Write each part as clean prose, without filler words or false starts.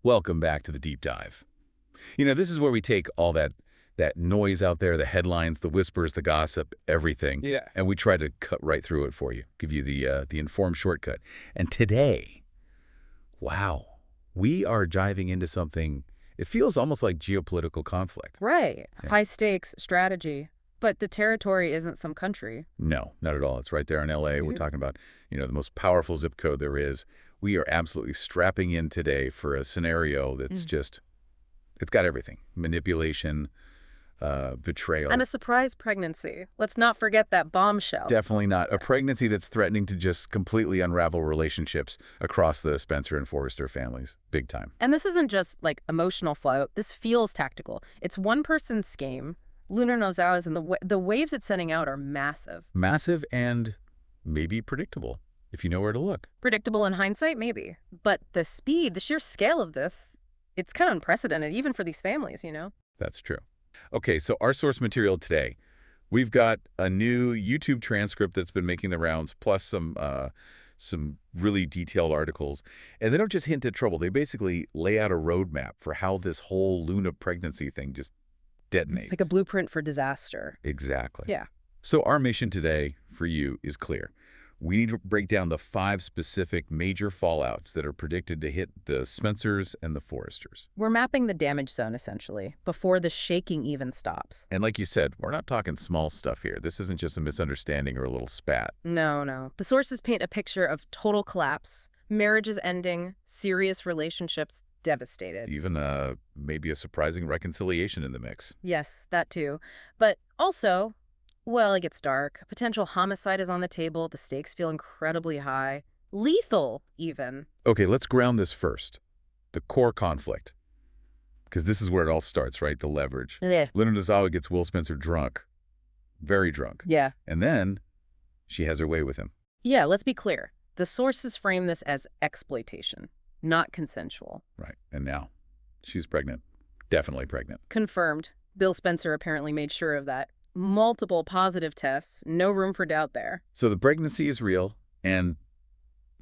Welcome back to the deep dive. This is where we take all that noise out there, the headlines, the whispers, the gossip, everything, Yeah. and we try to cut right through it for you, give you the informed shortcut. And today, wow, we are diving into something. It feels almost like geopolitical conflict. Right. Yeah. High stakes strategy. But the territory isn't some country. No, not at all. It's right there in L.A. We're talking about, the most powerful zip code there is. We are absolutely strapping in today for a scenario that's it's got everything. Manipulation, betrayal. And a surprise pregnancy. Let's not forget that bombshell. Definitely not. A pregnancy that's threatening to just completely unravel relationships across the Spencer and Forrester families. Big time. And this isn't just like emotional flow. This feels tactical. It's one person's scheme. Lunar Nozawa's, and the waves it's sending out are massive. Massive and maybe predictable, if you know where to look. Predictable in hindsight, maybe. But the speed, the sheer scale of this, it's kind of unprecedented, even for these families, That's true. Okay, so our source material today, we've got a new YouTube transcript that's been making the rounds, plus some really detailed articles. And they don't just hint at trouble. They basically lay out a roadmap for how this whole Luna pregnancy thing just detonates. It's like a blueprint for disaster. Exactly. Yeah. So our mission today for you is clear. We need to break down the 5 specific major fallouts that are predicted to hit the Spencers and the Forresters. We're mapping the damage zone, essentially, before the shaking even stops. And like you said, we're not talking small stuff here. This isn't just a misunderstanding or a little spat. No. The sources paint a picture of total collapse, marriages ending, serious relationships devastated. Even maybe a surprising reconciliation in the mix. Yes, that too. But also, well, it gets dark. Potential homicide is on the table. The stakes feel incredibly high. Lethal, even. Okay, let's ground this first. The core conflict. Because this is where it all starts, right? The leverage. Yeah. Luna Nozawa gets Will Spencer drunk. Very drunk. Yeah. And then she has her way with him. Yeah, let's be clear. The sources frame this as exploitation, not consensual. Right. And now she's pregnant. Definitely pregnant. Confirmed. Bill Spencer apparently made sure of that. Multiple positive tests. No room for doubt there. So the pregnancy is real, and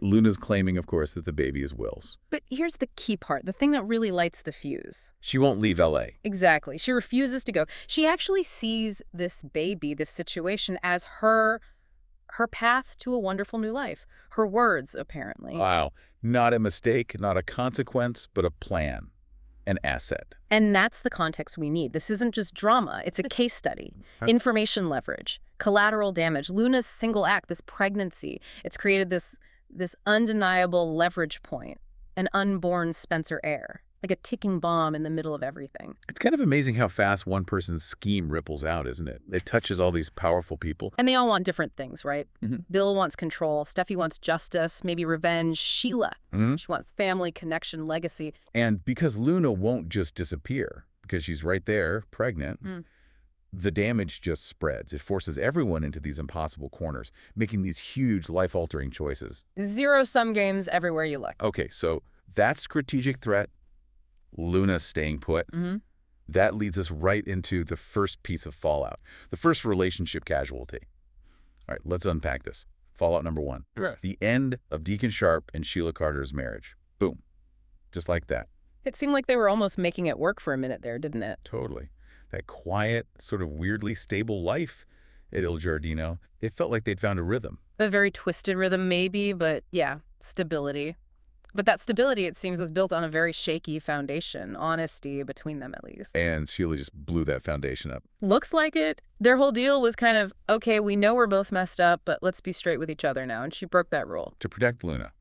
Luna's claiming, of course, that the baby is Will's. But here's the key part, the thing that really lights the fuse. She won't leave L.A. Exactly. She refuses to go. She actually sees this baby, this situation, as her path to a wonderful new life. Her words, apparently. Wow. Not a mistake, not a consequence, but a plan. An asset. And that's the context we need. This isn't just drama. It's a case study. Information leverage, collateral damage. Luna's single act, this pregnancy, it's created this undeniable leverage point, an unborn Spencer heir, like a ticking bomb in the middle of everything. It's kind of amazing how fast one person's scheme ripples out, isn't it? It touches all these powerful people. And they all want different things, right? Mm-hmm. Bill wants control. Steffi wants justice, maybe revenge. Sheila, she wants family, connection, legacy. And because Luna won't just disappear, because she's right there, pregnant, the damage just spreads. It forces everyone into these impossible corners, making these huge life-altering choices. Zero-sum games everywhere you look. Okay, so that strategic threat, Luna staying put, that leads us right into the first piece of fallout, the first relationship casualty. All right, let's unpack this. Fallout number 1. Right. The end of Deacon Sharp and Sheila Carter's marriage. Boom. Just like that. It seemed like they were almost making it work for a minute there, didn't it? Totally. That quiet, sort of weirdly stable life at Il Giardino, it felt like they'd found a rhythm. A very twisted rhythm, maybe, but yeah, stability. But that stability, it seems, was built on a very shaky foundation, honesty between them at least. And Sheila just blew that foundation up. Looks like it. Their whole deal was kind of, okay, we know we're both messed up, but let's be straight with each other now. And she broke that rule. To protect Luna,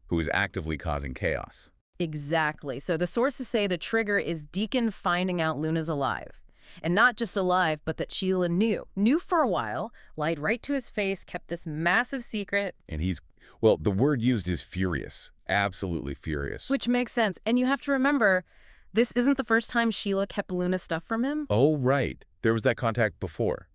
who is actively causing chaos. Exactly. So the sources say the trigger is Deacon finding out Luna's alive. And not just alive, but that Sheila knew. Knew for a while, lied right to his face, kept this massive secret. And he's, well, the word used is furious. Absolutely furious. Which makes sense. And you have to remember, this isn't the first time Sheila kept Luna stuff from him. Oh, right. There was that contact before,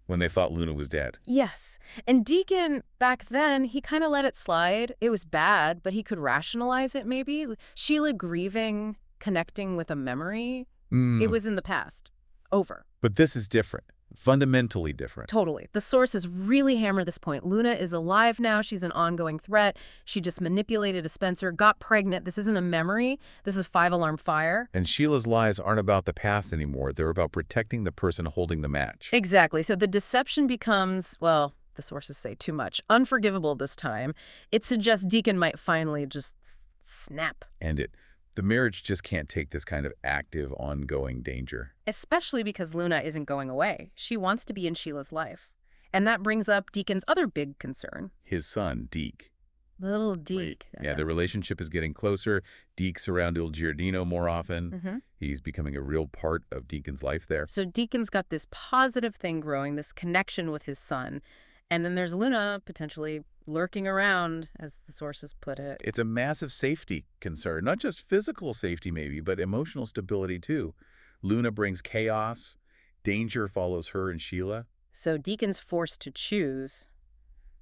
when they thought Luna was dead. Yes. And Deacon, back then, he kind of let it slide. It was bad, but he could rationalize it maybe. Sheila grieving, connecting with a memory. It was in the past. Over. But this is different. Fundamentally different. Totally. The sources really hammer this point. Luna is alive now. She's an ongoing threat. She just manipulated a Spencer, got pregnant. This isn't a memory. This is five-alarm fire. And Sheila's lies aren't about the past anymore. They're about protecting the person holding the match. Exactly. So the deception becomes, well, the sources say too much, unforgivable this time. It suggests Deacon might finally just snap. End it. The marriage just can't take this kind of active, ongoing danger. Especially because Luna isn't going away. She wants to be in Sheila's life. And that brings up Deacon's other big concern. His son, Deke. Little Deke. Yeah, the relationship is getting closer. Deke's around Il Giardino more often. He's becoming a real part of Deacon's life there. So Deacon's got this positive thing growing, this connection with his son. And then there's Luna potentially lurking around, as the sources put it. It's a massive safety concern. Not just physical safety, maybe, but emotional stability, too. Luna brings chaos. Danger follows her and Sheila. So Deacon's forced to choose,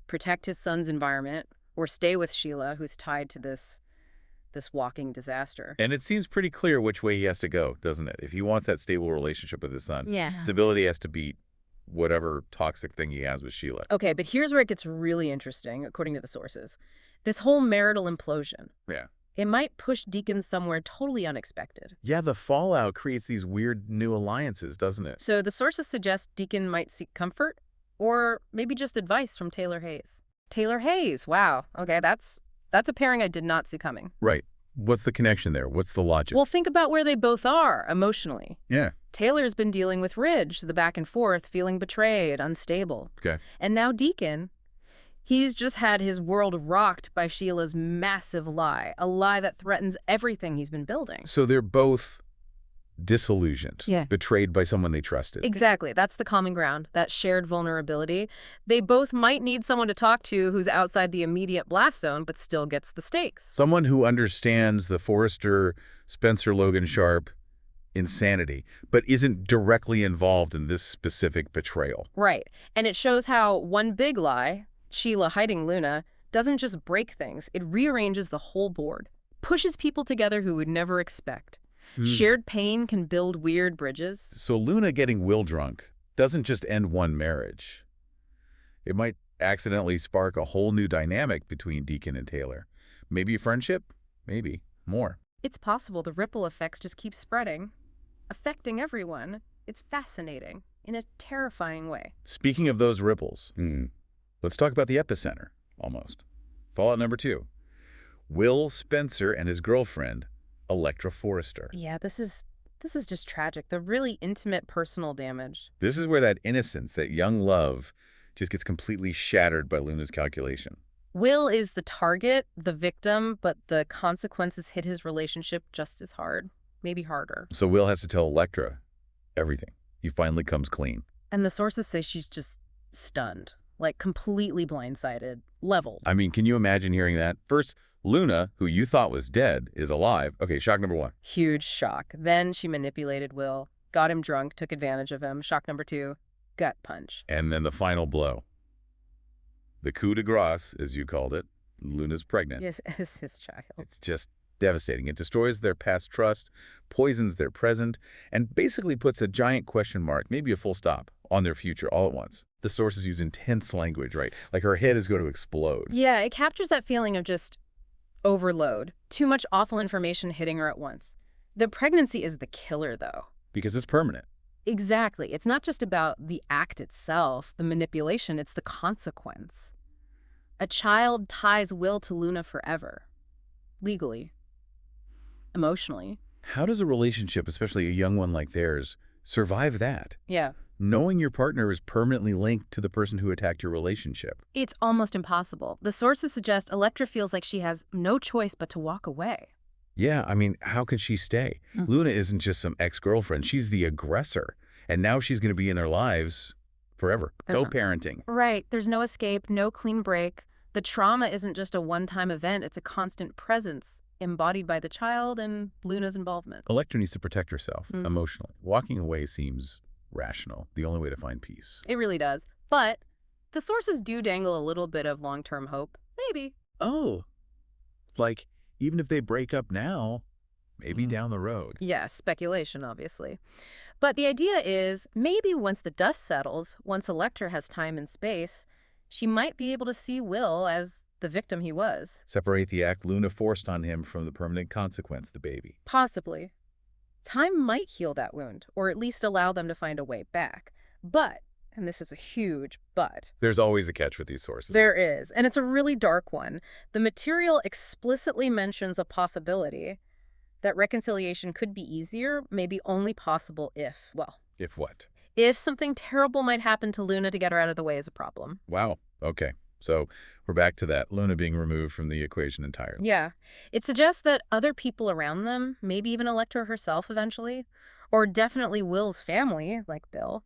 protect his son's environment, or stay with Sheila, who's tied to this walking disaster. And it seems pretty clear which way he has to go, doesn't it? If he wants that stable relationship with his son, Yeah. stability has to beat whatever toxic thing he has with Sheila. Okay, but here's where it gets really interesting, according to the sources. This whole marital implosion. Yeah. It might push Deacon somewhere totally unexpected. Yeah, the fallout creates these weird new alliances, doesn't it? So the sources suggest Deacon might seek comfort, or maybe just advice from Taylor Hayes. Taylor Hayes, wow. Okay, that's a pairing I did not see coming. Right. What's the connection there? What's the logic? Well, think about where they both are emotionally. Yeah. Taylor's been dealing with Ridge, the back and forth, feeling betrayed, unstable. Okay. And now Deacon, he's just had his world rocked by Sheila's massive lie, a lie that threatens everything he's been building. So they're both disillusioned, Yeah. betrayed by someone they trusted. Exactly. That's the common ground, that shared vulnerability. They both might need someone to talk to who's outside the immediate blast zone, but still gets the stakes. Someone who understands the Forrester, Spencer Logan Sharp insanity, but isn't directly involved in this specific betrayal. Right. And it shows how one big lie, Sheila hiding Luna, doesn't just break things. It rearranges the whole board, pushes people together who would never expect. Shared pain can build weird bridges. So Luna getting Will drunk doesn't just end one marriage. It might accidentally spark a whole new dynamic between Deacon and Taylor. Maybe a friendship, maybe more. It's possible the ripple effects just keep spreading, affecting everyone. It's fascinating in a terrifying way. Speaking of those ripples, let's talk about the epicenter, almost. Fallout number 2. Will Spencer and his girlfriend, Electra Forrester. Yeah, this is just tragic. The really intimate personal damage. This is where that innocence, that young love, just gets completely shattered by Luna's calculation. Will is the target, the victim, but the consequences hit his relationship just as hard, maybe harder. So Will has to tell Electra everything. He finally comes clean. And the sources say she's just stunned, like completely blindsided, leveled. I mean, can you imagine hearing that? First, Luna, who you thought was dead, is alive. Okay, shock number 1. Huge shock. Then she manipulated Will, got him drunk, took advantage of him. Shock number 2, gut punch. And then the final blow. The coup de grace, as you called it. Luna's pregnant. Yes, it's his child. It's just devastating. It destroys their past trust, poisons their present, and basically puts a giant question mark, maybe a full stop, on their future all at once. The sources use intense language, right? Like her head is going to explode. Yeah, it captures that feeling of just overload. Too much awful information hitting her at once. The pregnancy is the killer, though. Because it's permanent. Exactly. It's not just about the act itself, the manipulation, it's the consequence. A child ties Will to Luna forever. Legally. Emotionally. How does a relationship, especially a young one like theirs, survive that? Yeah. Knowing your partner is permanently linked to the person who attacked your relationship. It's almost impossible. The sources suggest Electra feels like she has no choice but to walk away. Yeah, I mean, how can she stay? Luna isn't just some ex-girlfriend. She's the aggressor. And now she's going to be in their lives forever. Co-parenting. Right. There's no escape, no clean break. The trauma isn't just a one-time event. It's a constant presence embodied by the child and Luna's involvement. Electra needs to protect herself emotionally. Walking away seems rational, the only way to find peace. It really does. But the sources do dangle a little bit of long-term hope. Maybe. Oh, like even if they break up now, maybe down the road. Yeah, speculation, obviously. But the idea is maybe once the dust settles, once Electra has time and space, she might be able to see Will as the victim he was. Separate the act Luna forced on him from the permanent consequence, the baby. Possibly. Time might heal that wound, or at least allow them to find a way back. But, and this is a huge but, There's always a catch with these sources. there is, and it's a really dark one. The material explicitly mentions a possibility that reconciliation could be easier, maybe only possible if, well, If what? if something terrible might happen to Luna to get her out of the way is a problem. Wow. Okay. So we're back to that, Luna being removed from the equation entirely. Yeah. It suggests that other people around them, maybe even Electra herself eventually, or definitely Will's family, like Bill,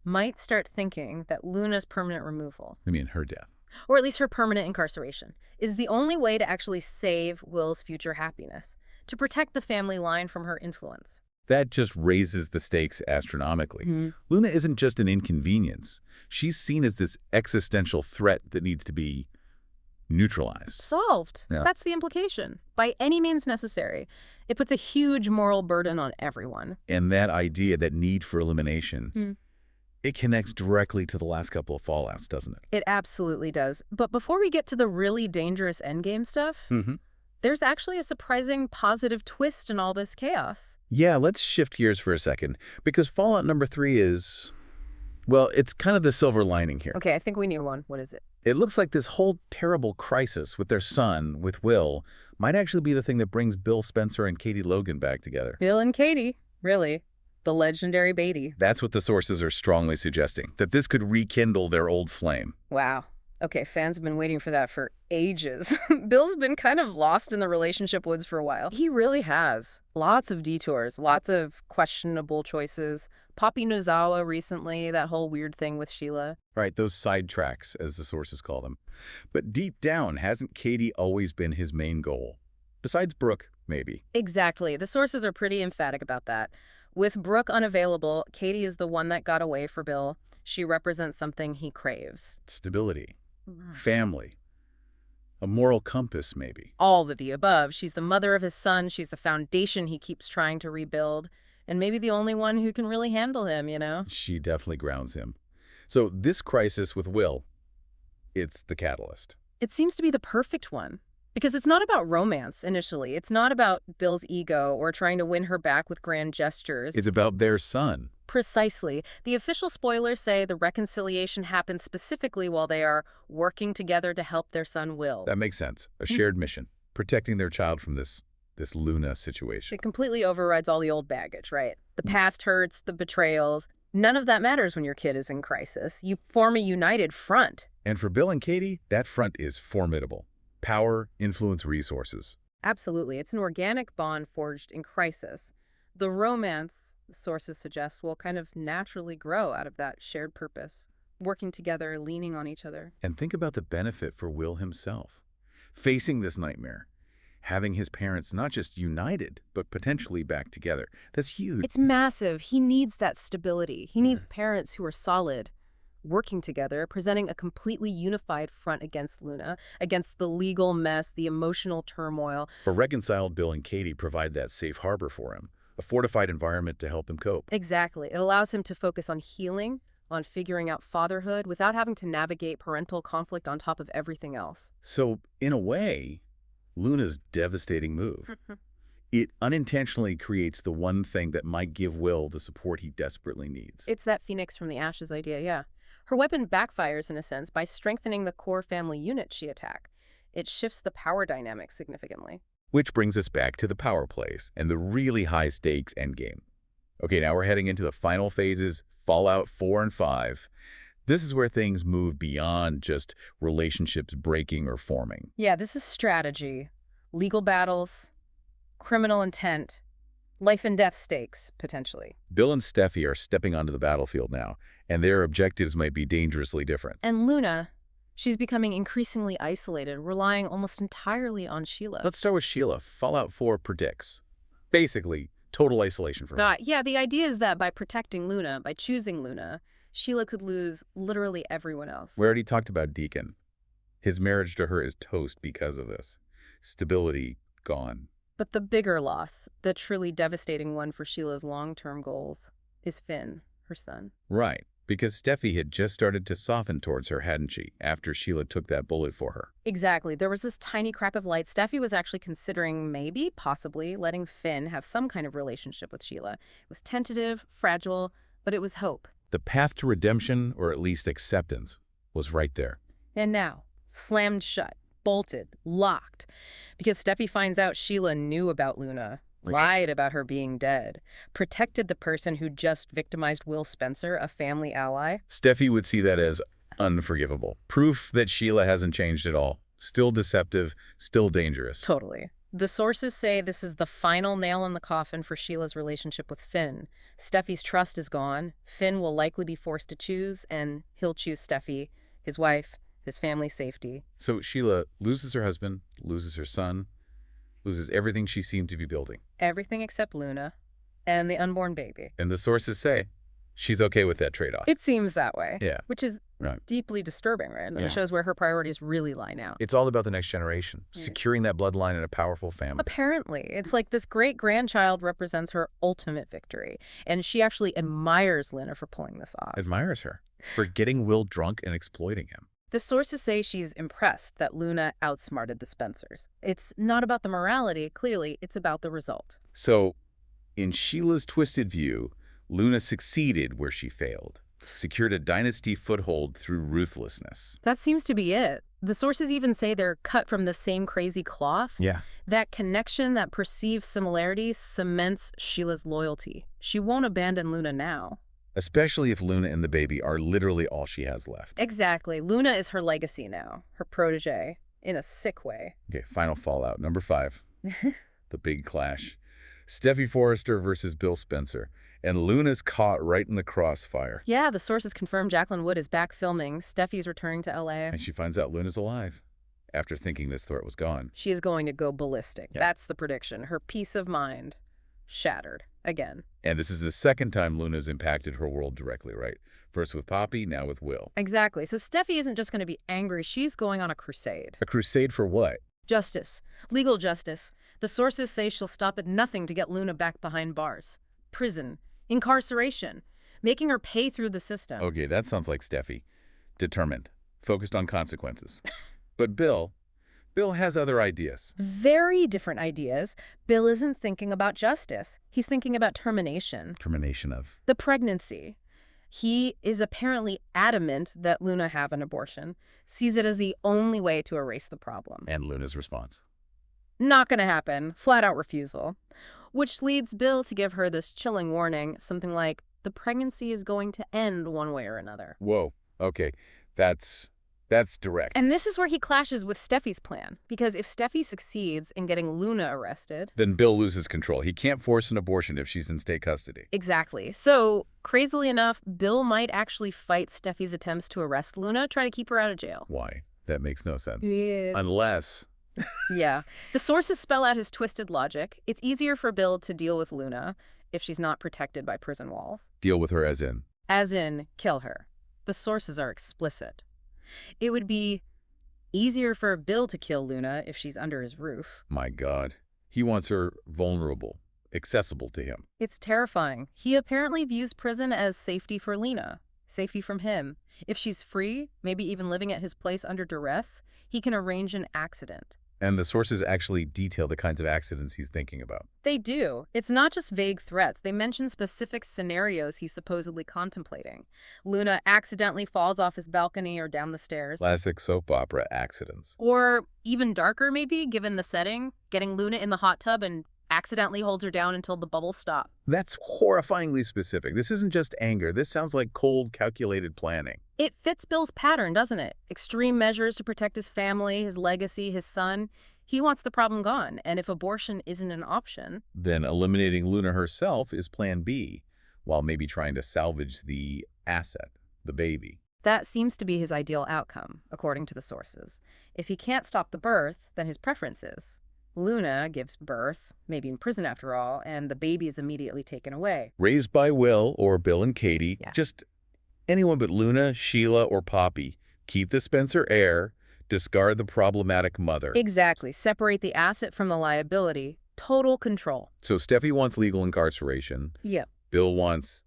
might start thinking that Luna's permanent removal, I mean, her death. or at least her permanent incarceration, is the only way to actually save Will's future happiness, to protect the family line from her influence. That just raises the stakes astronomically. Luna isn't just an inconvenience. She's seen as this existential threat that needs to be neutralized. Solved. Yeah. That's the implication. By any means necessary. It puts a huge moral burden on everyone. And that idea, that need for elimination, it connects directly to the last couple of Fallouts, doesn't it? It absolutely does. But before we get to the really dangerous endgame stuff, there's actually a surprising positive twist in all this chaos. Yeah, let's shift gears for a second, because Fallout number 3 is, well, it's kind of the silver lining here. Okay, I think we need one. What is it? It looks like this whole terrible crisis with their son, with Will, might actually be the thing that brings Bill Spencer and Katie Logan back together. Bill and Katie, really. The legendary Beatty. That's what the sources are strongly suggesting, that this could rekindle their old flame. Wow. Okay, fans have been waiting for that for ages. Bill's been kind of lost in the relationship woods for a while. He really has. Lots of detours, lots of questionable choices. Poppy Nozawa recently, that whole weird thing with Sheila. Right, those sidetracks, as the sources call them. But deep down, hasn't Katie always been his main goal? Besides Brooke, maybe. Exactly. The sources are pretty emphatic about that. With Brooke unavailable, Katie is the one that got away for Bill. She represents something he craves. Stability. Family. A moral compass, maybe. All of the above. She's the mother of his son. She's the foundation he keeps trying to rebuild. And maybe the only one who can really handle him, you know? She definitely grounds him. So this crisis with Will, it's the catalyst. It seems to be the perfect one. Because it's not about romance, initially. It's not about Bill's ego or trying to win her back with grand gestures. It's about their son. Precisely. The official spoilers say the reconciliation happens specifically while they are working together to help their son Will. That makes sense. A shared mission. Protecting their child from this Luna situation. It completely overrides all the old baggage, right? The past hurts, the betrayals. None of that matters when your kid is in crisis. You form a united front. And for Bill and Katie, that front is formidable. Power, influence, resources. Absolutely. It's an organic bond forged in crisis. The romance, the sources suggest, will kind of naturally grow out of that shared purpose, working together, leaning on each other. And think about the benefit for Will himself. Facing this nightmare, having his parents not just united, but potentially back together. That's huge. It's massive. He needs that stability. He needs parents who are solid, working together, presenting a completely unified front against Luna, against the legal mess, the emotional turmoil. But reconciled Bill and Katie provide that safe harbor for him, a fortified environment to help him cope. Exactly. It allows him to focus on healing, on figuring out fatherhood, without having to navigate parental conflict on top of everything else. So, in a way, Luna's devastating move, it unintentionally creates the one thing that might give Will the support he desperately needs. It's that phoenix from the ashes idea, yeah. Her weapon backfires, in a sense, by strengthening the core family unit she attacked. It shifts the power dynamic significantly. Which brings us back to the power plays and the really high-stakes endgame. Okay, now we're heading into the final phases, Fallout 4 and 5. This is where things move beyond just relationships breaking or forming. Yeah, this is strategy, legal battles, criminal intent, life and death stakes, potentially. Bill and Steffi are stepping onto the battlefield now, and their objectives might be dangerously different. And Luna, she's becoming increasingly isolated, relying almost entirely on Sheila. Let's start with Sheila. Fallout 4 predicts, basically, total isolation from her. Yeah, the idea is that by protecting Luna, by choosing Luna, Sheila could lose literally everyone else. We already talked about Deacon. His marriage to her is toast because of this. Stability gone. But the bigger loss, the truly devastating one for Sheila's long-term goals, is Finn, her son. Right, because Steffi had just started to soften towards her, hadn't she, after Sheila took that bullet for her. Exactly. There was this tiny crack of light. Steffi was actually considering maybe, possibly, letting Finn have some kind of relationship with Sheila. It was tentative, fragile, but it was hope. The path to redemption, or at least acceptance, was right there. And now, slammed shut, bolted, locked. Because Steffi finds out Sheila knew about Luna, lied about her being dead, protected the person who just victimized Will Spencer, a family ally. Steffi would see that as unforgivable. Proof that Sheila hasn't changed at all. Still deceptive, still dangerous. Totally. The sources say this is the final nail in the coffin for Sheila's relationship with Finn. Steffi's trust is gone. Finn will likely be forced to choose, and he'll choose Steffi, his wife, his family's safety. So Sheila loses her husband, loses her son, loses everything she seemed to be building. Everything except Luna and the unborn baby. And the sources say she's okay with that trade-off. It seems that way. Yeah. Which is Right. deeply disturbing, right? And Yeah. it shows where her priorities really lie now. It's all about the next generation, securing that bloodline in a powerful family. Apparently. It's like this great-grandchild represents her ultimate victory. And she actually admires Luna for pulling this off. Admires her for getting Will drunk and exploiting him. The sources say she's impressed that Luna outsmarted the Spencers. It's not about the morality, clearly, it's about the result. So, in Sheila's twisted view, Luna succeeded where she failed, secured a dynasty foothold through ruthlessness. That seems to be it. The sources even say they're cut from the same crazy cloth. Yeah. That connection, that perceived similarity, cements Sheila's loyalty. She won't abandon Luna now. Especially if Luna and the baby are literally all she has left. Exactly. Luna is her legacy now, her protege, in a sick way. Okay, final fallout. Number 5. The big clash. Steffi Forrester versus Bill Spencer. And Luna's caught right in the crossfire. Yeah, the sources confirm Jacqueline Wood is back filming. Steffi's returning to L.A. And she finds out Luna's alive after thinking this threat was gone. She is going to go ballistic. Yeah. That's the prediction. Her peace of mind shattered again. And this is the second time Luna's impacted her world directly, right? First with Poppy, now with Will. Exactly. So Steffi isn't just going to be angry. She's going on a crusade. A crusade for what? Justice. Legal justice. The sources say she'll stop at nothing to get Luna back behind bars. Prison. Incarceration. Making her pay through the system. Okay, that sounds like Steffi. Determined. Focused on consequences. But Bill has other ideas. Very different ideas. Bill isn't thinking about justice. He's thinking about termination. Termination of. The pregnancy. He is apparently adamant that Luna have an abortion, sees it as the only way to erase the problem. And Luna's response. Not gonna happen. Flat out refusal. Which leads Bill to give her this chilling warning, something like, the pregnancy is going to end one way or another. Whoa. Okay. That's direct. And this is where he clashes with Steffi's plan, because if Steffi succeeds in getting Luna arrested... Then Bill loses control. He can't force an abortion if she's in state custody. Exactly. So, crazily enough, Bill might actually fight Steffi's attempts to arrest Luna, try to keep her out of jail. Why? That makes no sense. Yeah. Unless... Yeah. The sources spell out his twisted logic. It's easier for Bill to deal with Luna if she's not protected by prison walls. Deal with her as in? As in, kill her. The sources are explicit. It would be easier for Bill to kill Luna if she's under his roof. My God. He wants her vulnerable, accessible to him. It's terrifying. He apparently views prison as safety for Lena, safety from him. If she's free, maybe even living at his place under duress, he can arrange an accident. And the sources actually detail the kinds of accidents he's thinking about. They do. It's not just vague threats. They mention specific scenarios he's supposedly contemplating. Luna accidentally falls off his balcony or down the stairs. Classic soap opera accidents. Or even darker, maybe, given the setting, getting Luna in the hot tub and accidentally holds her down until the bubbles stop. That's horrifyingly specific. This isn't just anger. This sounds like cold, calculated planning. It fits Bill's pattern, doesn't it? Extreme measures to protect his family, his legacy, his son. He wants the problem gone, and if abortion isn't an option... Then eliminating Luna herself is plan B, while maybe trying to salvage the asset, the baby. That seems to be his ideal outcome, according to the sources. If he can't stop the birth, then his preference is. Luna gives birth, maybe in prison after all, and the baby is immediately taken away. Raised by Will or Bill and Katie, Yeah. Just anyone but Luna, Sheila, or Poppy. Keep the Spencer heir, discard the problematic mother. Exactly. Separate the asset from the liability. Total control. So Steffi wants legal incarceration. Yep. Bill wants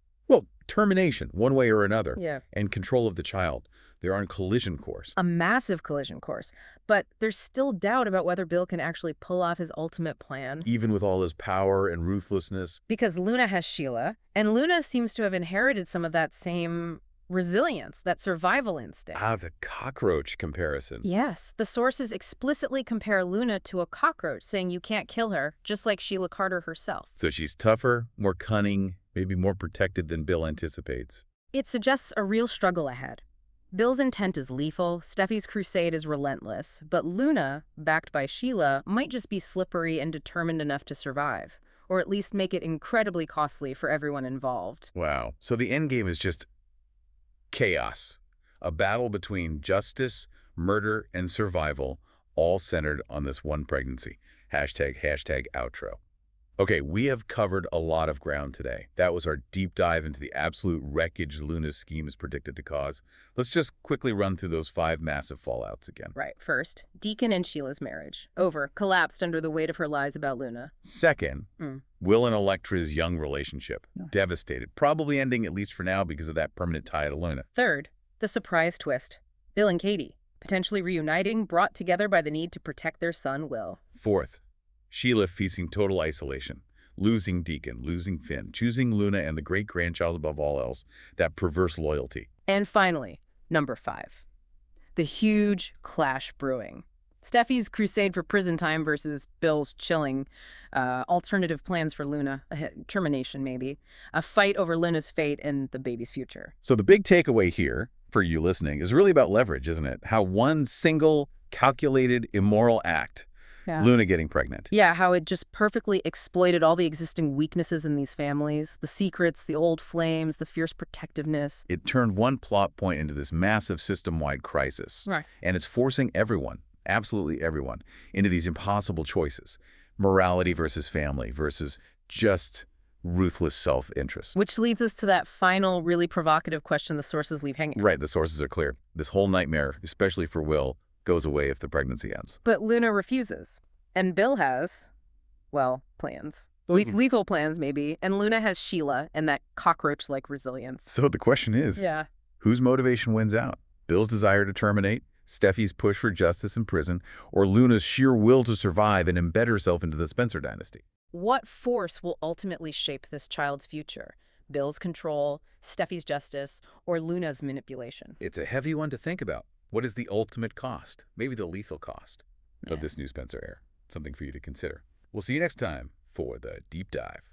termination, one way or another, Yeah. and control of the child. They're on collision course. A massive collision course. But there's still doubt about whether Bill can actually pull off his ultimate plan. Even with all his power and ruthlessness. Because Luna has Sheila, and Luna seems to have inherited some of that same resilience, that survival instinct. Ah, the cockroach comparison. Yes, the sources explicitly compare Luna to a cockroach, saying you can't kill her, just like Sheila Carter herself. So she's tougher, more cunning, maybe more protected than Bill anticipates. It suggests a real struggle ahead. Bill's intent is lethal, Steffi's crusade is relentless, but Luna, backed by Sheila, might just be slippery and determined enough to survive, or at least make it incredibly costly for everyone involved. Wow. So the end game is just chaos. A battle between justice, murder, and survival, all centered on this one pregnancy. Hashtag outro. Okay, we have covered a lot of ground today. That was our deep dive into the absolute wreckage Luna's scheme is predicted to cause. Let's just quickly run through those 5 massive fallouts again. Right. First, Deacon and Sheila's marriage. Over. Collapsed under the weight of her lies about Luna. Second, Will and Electra's young relationship. Devastated. Probably ending, at least for now, because of that permanent tie to Luna. Third, the surprise twist. Bill and Katie. Potentially reuniting, brought together by the need to protect their son, Will. Fourth, Sheila facing total isolation. Losing Deacon, losing Finn, choosing Luna and the great-grandchild above all else. That perverse loyalty. And finally, number 5. The huge clash brewing. Steffi's crusade for prison time versus Bill's chilling. Alternative plans for Luna. Termination, maybe. A fight over Luna's fate and the baby's future. So the big takeaway here, for you listening, is really about leverage, isn't it? How one single, calculated, immoral act, Luna getting pregnant. Yeah, how it just perfectly exploited all the existing weaknesses in these families. The secrets, the old flames, the fierce protectiveness. It turned one plot point into this massive system-wide crisis. Right. And it's forcing everyone, absolutely everyone, into these impossible choices. Morality versus family versus just ruthless self-interest. Which leads us to that final, really provocative question the sources leave hanging. Right, the sources are clear. This whole nightmare, especially for Will, goes away if the pregnancy ends. But Luna refuses. And Bill has, well, plans. Lethal plans, maybe. And Luna has Sheila and that cockroach-like resilience. So the question is, whose motivation wins out? Bill's desire to terminate, Steffi's push for justice in prison, or Luna's sheer will to survive and embed herself into the Spencer dynasty? What force will ultimately shape this child's future? Bill's control, Steffi's justice, or Luna's manipulation? It's a heavy one to think about. What is the ultimate cost, maybe the lethal cost, of this new Spencer heir? Something for you to consider. We'll see you next time for the Deep Dive.